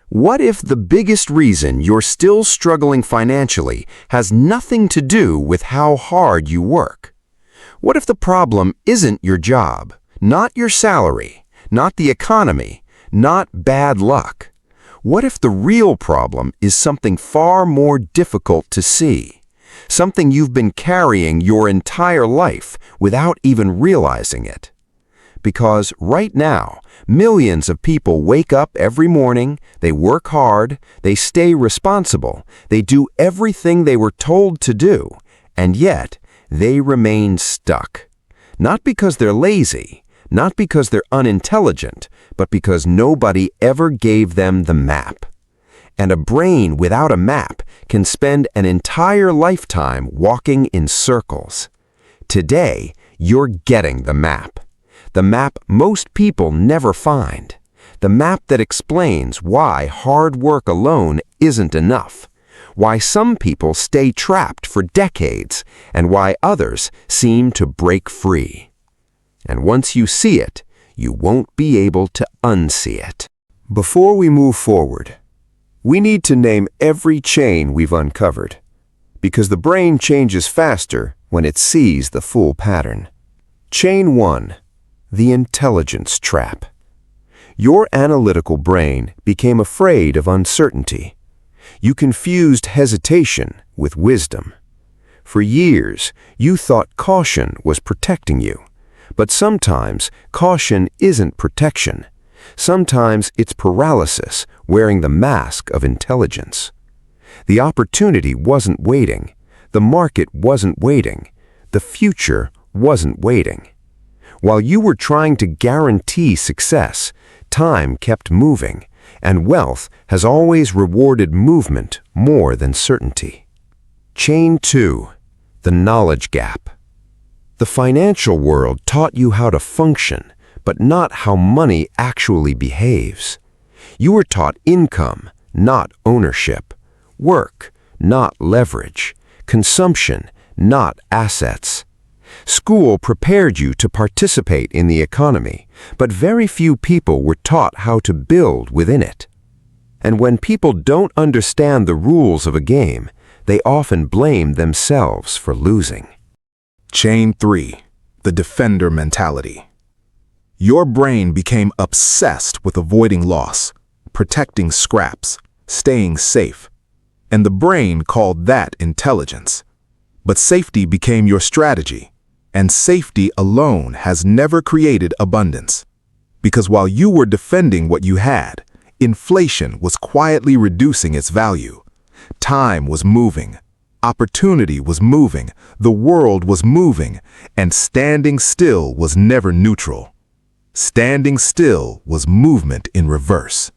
What if the biggest reason you're still struggling financially has nothing to do with how hard you work? What if the problem isn't your job, not your salary, not the economy, not bad luck? What if the real problem is something far more difficult to see? Something you've been carrying your entire life without even realizing it? Because right now, millions of people wake up every morning, they work hard, they stay responsible, they do everything they were told to do, and yet they remain stuck. Not because they're lazy, not because they're unintelligent, but because nobody ever gave them the map. And a brain without a map can spend an entire lifetime walking in circles. Today, you're getting the map. The map most people never find. The map that explains why hard work alone isn't enough. Why some people stay trapped for decades and why others seem to break free. And once you see it, you won't be able to unsee it. Before we move forward, we need to name every chain we've uncovered, because the brain changes faster when it sees the full pattern. Chain 1. The intelligence trap. Your analytical brain became afraid of uncertainty. You confused hesitation with wisdom. For years, you thought caution was protecting you. But sometimes caution isn't protection. Sometimes it's paralysis wearing the mask of intelligence. The opportunity wasn't waiting. The market wasn't waiting. The future wasn't waiting. While you were trying to guarantee success, time kept moving, and wealth has always rewarded movement more than certainty. Chain 2. The knowledge gap. The financial world taught you how to function, but not how money actually behaves. You were taught income, not ownership, work, not leverage, consumption, not assets. School prepared you to participate in the economy, but very few people were taught how to build within it. And when people don't understand the rules of a game, they often blame themselves for losing. Chain 3. The defender mentality. Your brain became obsessed with avoiding loss, protecting scraps, staying safe. And the brain called that intelligence. But safety became your strategy, and safety alone has never created abundance. Because while you were defending what you had, inflation was quietly reducing its value. Time was moving. Opportunity was moving, the world was moving, and standing still was never neutral. Standing still was movement in reverse.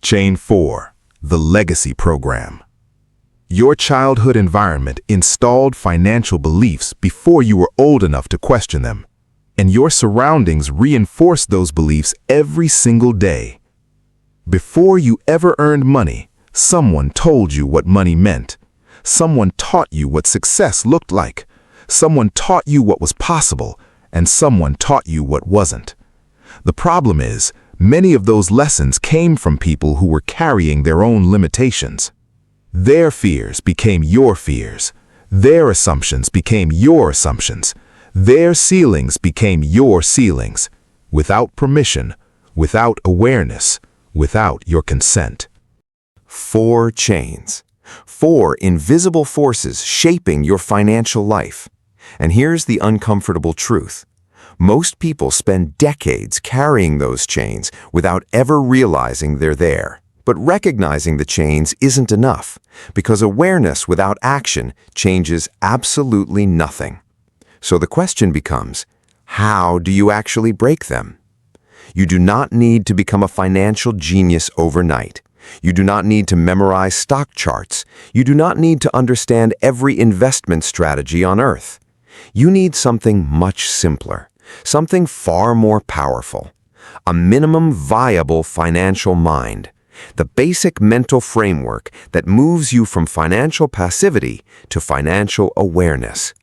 Chain 4. The legacy program. Your childhood environment installed financial beliefs before you were old enough to question them, and your surroundings reinforced those beliefs every single day. Before you ever earned money, someone told you what money meant. Someone taught you what success looked like. Someone taught you what was possible, and someone taught you what wasn't. The problem is, many of those lessons came from people who were carrying their own limitations. Their fears became your fears. Their assumptions became your assumptions. Their ceilings became your ceilings. Without permission, without awareness, without your consent. 4 chains. 4 invisible forces shaping your financial life. And here's the uncomfortable truth. Most people spend decades carrying those chains without ever realizing they're there. But recognizing the chains isn't enough, because awareness without action changes absolutely nothing. So the question becomes, how do you actually break them? You do not need to become a financial genius overnight. You do not need to memorize stock charts. You do not need to understand every investment strategy on earth. You need something much simpler, something far more powerful. A minimum viable financial mind. The basic mental framework that moves you from financial passivity to financial awareness.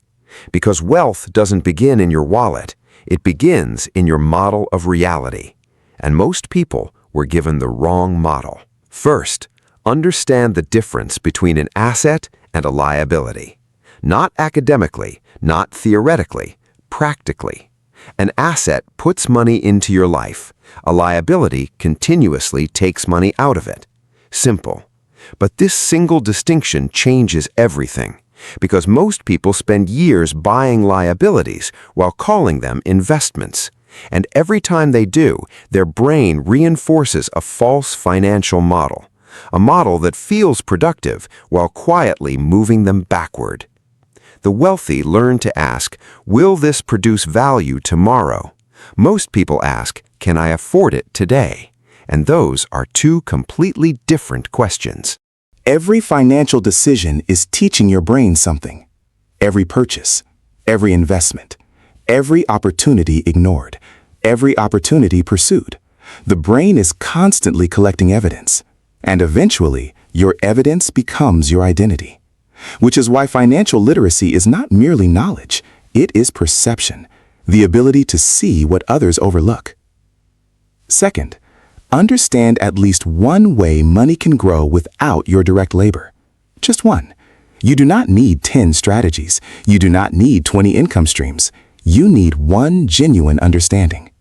Because wealth doesn't begin in your wallet, it begins in your model of reality. and most people were given the wrong model. First, understand the difference between an asset and a liability. Not academically, not theoretically, practically. An asset puts money into your life. A liability continuously takes money out of it. Simple. But this single distinction changes everything, because most people spend years buying liabilities while calling them investments. And every time they do, their brain reinforces a false financial model, a model that feels productive while quietly moving them backward. The wealthy learn to ask, will this produce value tomorrow? Most people ask, can I afford it today? And those are two completely different questions. Every financial decision is teaching your brain something. Every purchase, every investment, every opportunity ignored, every opportunity pursued. The brain is constantly collecting evidence, and eventually, your evidence becomes your identity. Which is why financial literacy is not merely knowledge, it is perception, the ability to see what others overlook. Second, understand at least one way money can grow without your direct labor. Just one. You do not need 10 strategies. You do not need 20 income streams. You need one genuine understanding.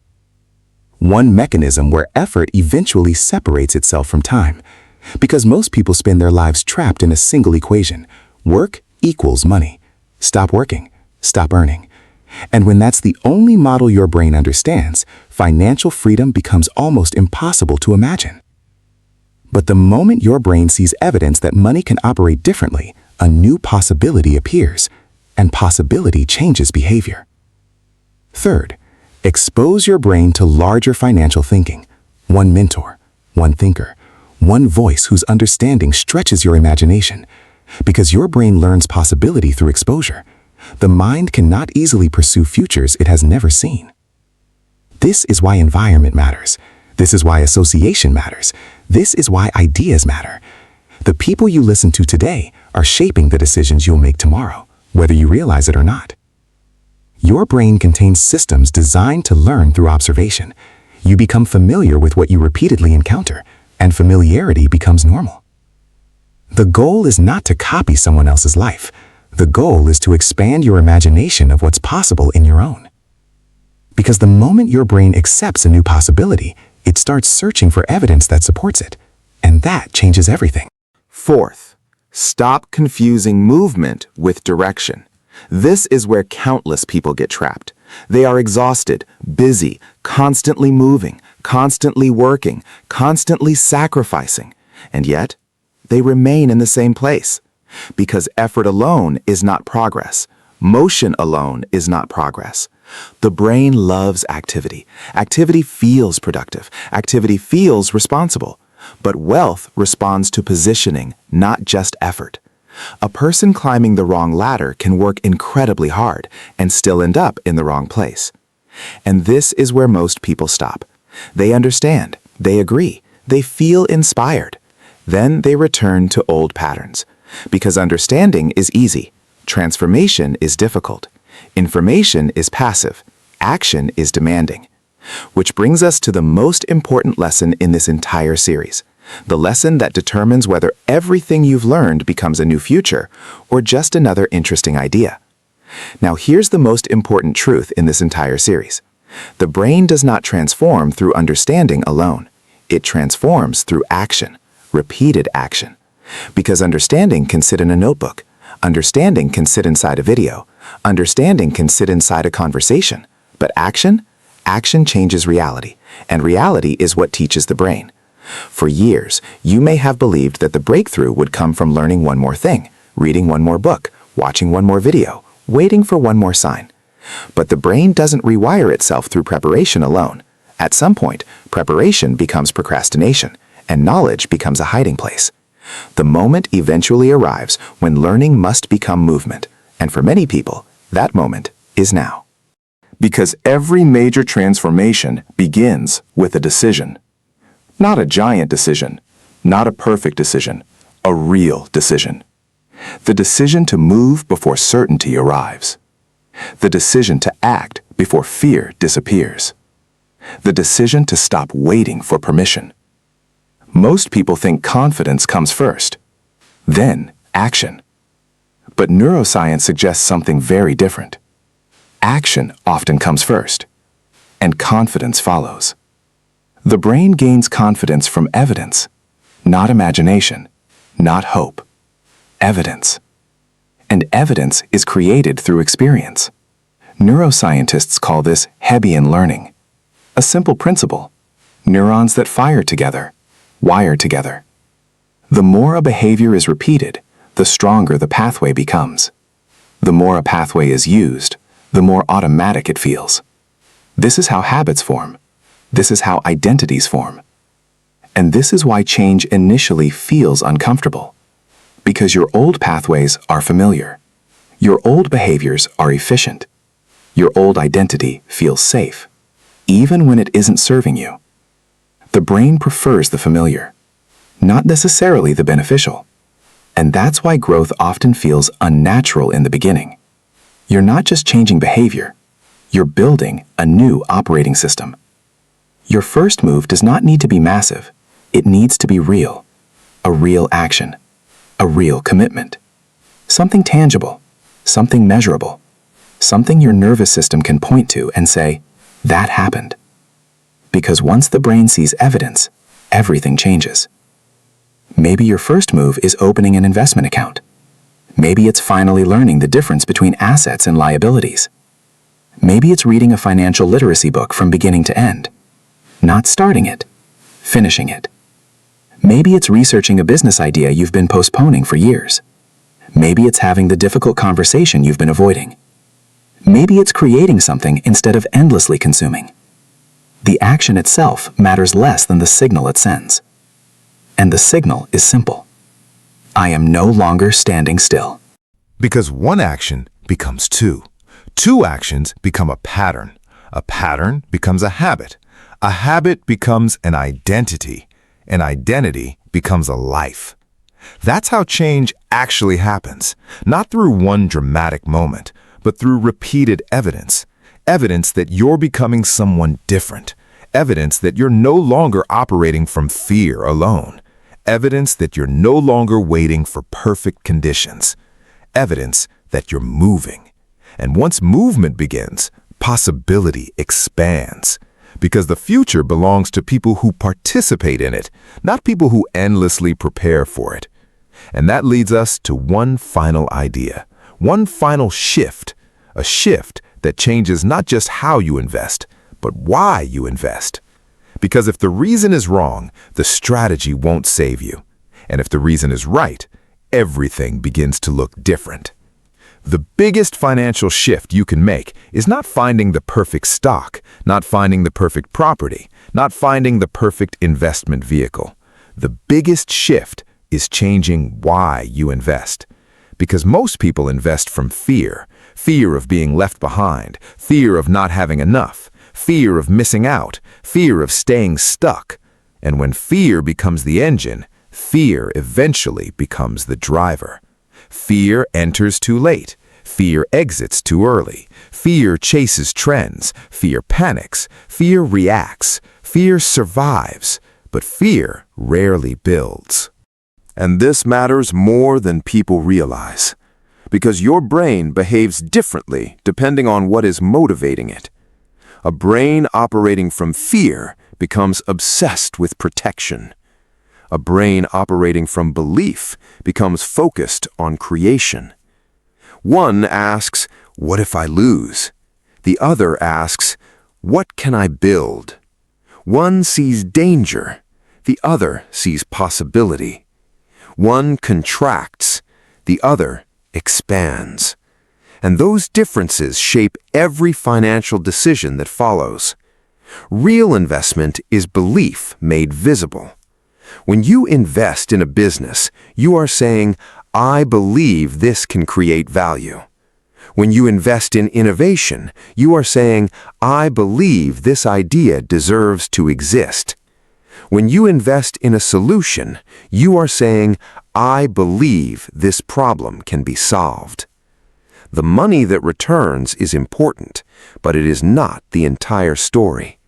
One mechanism where effort eventually separates itself from time. Because most people spend their lives trapped in a single equation. Work equals money. Stop working. Stop earning. And when that's the only model your brain understands, financial freedom becomes almost impossible to imagine. But the moment your brain sees evidence that money can operate differently, a new possibility appears, and possibility changes behavior. Third, expose your brain to larger financial thinking. One mentor, one thinker, one voice whose understanding stretches your imagination. Because your brain learns possibility through exposure. The mind cannot easily pursue futures it has never seen. This is why environment matters. This is why association matters. This is why ideas matter. The people you listen to today are shaping the decisions you'll make tomorrow, whether you realize it or not. Your brain contains systems designed to learn through observation. You become familiar with what you repeatedly encounter, and familiarity becomes normal. The goal is not to copy someone else's life. The goal is to expand your imagination of what's possible in your own. Because the moment your brain accepts a new possibility, it starts searching for evidence that supports it. And that changes everything. Fourth, stop confusing movement with direction. This is where countless people get trapped. They are exhausted, busy, constantly moving, constantly working, constantly sacrificing. And yet, they remain in the same place. Because effort alone is not progress. Motion alone is not progress. The brain loves activity. Activity feels productive. Activity feels responsible. But wealth responds to positioning, not just effort. A person climbing the wrong ladder can work incredibly hard and still end up in the wrong place. And this is where most people stop. They understand, they agree, they feel inspired. Then they return to old patterns. Because understanding is easy, transformation is difficult, information is passive, action is demanding. Which brings us to the most important lesson in this entire series, the lesson that determines whether everything you've learned becomes a new future or just another interesting idea. Now here's the most important truth in this entire series. The brain does not transform through understanding alone. It transforms through action, repeated action. Because understanding can sit in a notebook. Understanding can sit inside a video. Understanding can sit inside a conversation. But action? Action changes reality. And reality is what teaches the brain. For years, you may have believed that the breakthrough would come from learning one more thing, reading one more book, watching one more video, waiting for one more sign. But the brain doesn't rewire itself through preparation alone. At some point, preparation becomes procrastination, and knowledge becomes a hiding place. The moment eventually arrives when learning must become movement, and for many people, that moment is now. Because every major transformation begins with a decision. Not a giant decision, not a perfect decision, a real decision. The decision to move before certainty arrives. The decision to act before fear disappears. the decision to stop waiting for permission. Most people think confidence comes first, then action. But neuroscience suggests something very different. Action often comes first, and confidence follows. The brain gains confidence from evidence, not imagination, not hope. Evidence. And evidence is created through experience. Neuroscientists call this Hebbian learning. A simple principle. Neurons that fire together, wire together. The more a behavior is repeated, the stronger the pathway becomes. The more a pathway is used, the more automatic it feels. This is how habits form. This is how identities form. And this is why change initially feels uncomfortable. Because your old pathways are familiar. Your old behaviors are efficient. Your old identity feels safe, even when it isn't serving you. The brain prefers the familiar, not necessarily the beneficial. And that's why growth often feels unnatural in the beginning. You're not just changing behavior, you're building a new operating system. Your first move does not need to be massive. It needs to be real. A real action. A real commitment. Something tangible. Something measurable. Something your nervous system can point to and say, that happened. Because once the brain sees evidence, everything changes. Maybe your first move is opening an investment account. Maybe it's finally learning the difference between assets and liabilities. Maybe it's reading a financial literacy book from beginning to end. Not starting it, finishing it. Maybe it's researching a business idea you've been postponing for years. Maybe it's having the difficult conversation you've been avoiding. Maybe it's creating something instead of endlessly consuming. The action itself matters less than the signal it sends. And the signal is simple. I am no longer standing still. Because one action becomes two. Two actions become a pattern. A pattern becomes a habit. A habit becomes an identity. An identity becomes a life. That's how change actually happens, not through one dramatic moment, but through repeated evidence. Evidence that you're becoming someone different. Evidence that you're no longer operating from fear alone. Evidence that you're no longer waiting for perfect conditions. Evidence that you're moving. And once movement begins, possibility expands. Because the future belongs to people who participate in it, not people who endlessly prepare for it. And that leads us to one final idea, one final shift, a shift that changes not just how you invest, but why you invest. Because if the reason is wrong, the strategy won't save you. And if the reason is right, everything begins to look different. The biggest financial shift you can make is not finding the perfect stock, not finding the perfect property, not finding the perfect investment vehicle. The biggest shift is changing why you invest. Because most people invest from fear. Fear of being left behind, fear of not having enough, fear of missing out, fear of staying stuck. And when fear becomes the engine, fear eventually becomes the driver. Fear enters too late. Fear exits too early. Fear chases trends. Fear panics. Fear reacts. Fear survives. But fear rarely builds. And this matters more than people realize. Because your brain behaves differently depending on what is motivating it. A brain operating from fear becomes obsessed with protection. A brain operating from belief becomes focused on creation. One asks, what if I lose? The other asks, what can I build? One sees danger. The other sees possibility. One contracts. The other expands. And those differences shape every financial decision that follows. Real investment is belief made visible. When you invest in a business, you are saying, I believe this can create value. When you invest in innovation, you are saying, I believe this idea deserves to exist. When you invest in a solution, you are saying, I believe this problem can be solved. The money that returns is important, but it is not the entire story.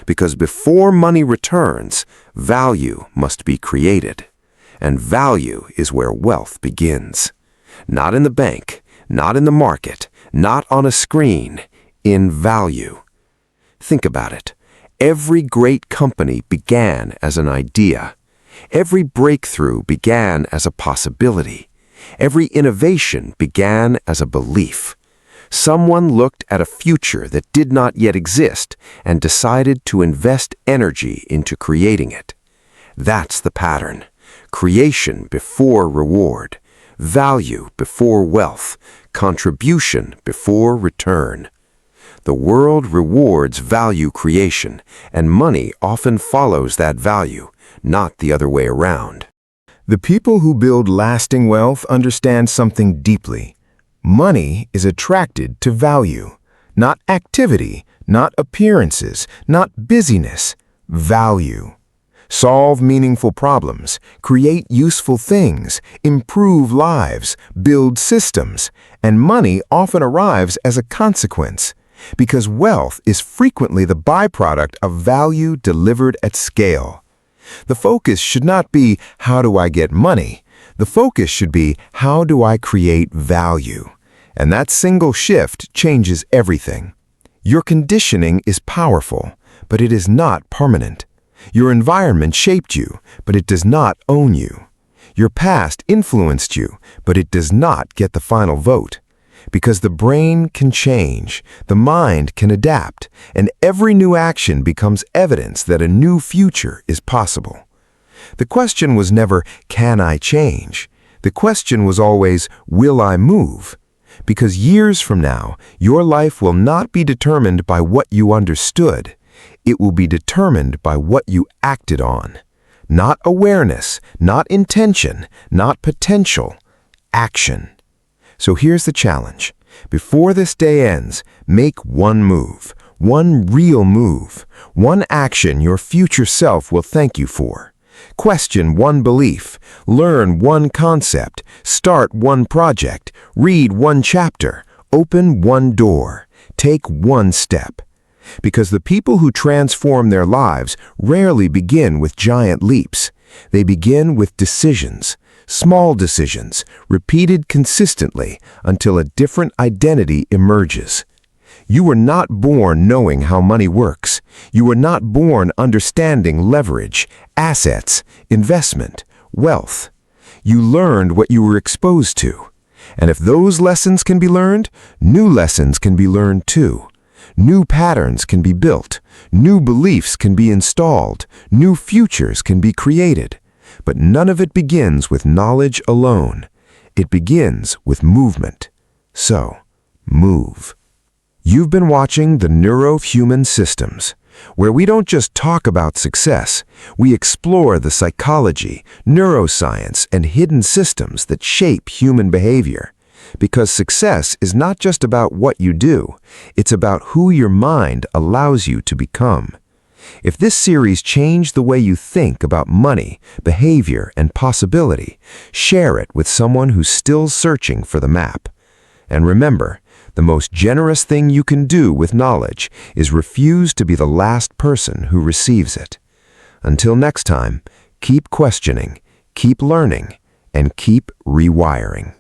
Because before money returns, value must be created. And value is where wealth begins. Not in the bank, not in the market, not on a screen, in value. Think about it. Every great company began as an idea. Every breakthrough began as a possibility. Every innovation began as a belief. Someone looked at a future that did not yet exist and decided to invest energy into creating it. That's the pattern. Creation before reward. Value before wealth. Contribution before return. The world rewards value creation, and money often follows that value, not the other way around. The people who build lasting wealth understand something deeply. Money is attracted to value, not activity, not appearances, not busyness, value. Solve meaningful problems, create useful things, improve lives, build systems, and money often arrives as a consequence, because wealth is frequently the byproduct of value delivered at scale. The focus should not be, how do I get money? The focus should be, how do I create value? And that single shift changes everything. Your conditioning is powerful, but it is not permanent. Your environment shaped you, but it does not own you. Your past influenced you, but it does not get the final vote. Because the brain can change, the mind can adapt, and every new action becomes evidence that a new future is possible. The question was never, can I change? The question was always, will I move? Because years from now, your life will not be determined by what you understood. It will be determined by what you acted on. Not awareness, not intention, not potential, action. So here's the challenge. Before this day ends, make one move, one real move, one action your future self will thank you for. Question one belief, learn one concept, start one project, read one chapter, open one door, take one step. Because the people who transform their lives rarely begin with giant leaps. They begin with decisions. Small decisions, repeated consistently until a different identity emerges. You were not born knowing how money works. You were not born understanding leverage, assets, investment, wealth. You learned what you were exposed to. And if those lessons can be learned, new lessons can be learned too. New patterns can be built. New beliefs can be installed. New futures can be created. But none of it begins with knowledge alone. It begins with movement. So, move. You've been watching The Neuro-Human Systems, where we don't just talk about success, we explore the psychology, neuroscience, and hidden systems that shape human behavior. Because success is not just about what you do, it's about who your mind allows you to become. If this series changed the way you think about money, behavior, and possibility, share it with someone who's still searching for the map. And remember, the most generous thing you can do with knowledge is refuse to be the last person who receives it. Until next time, keep questioning, keep learning, and keep rewiring.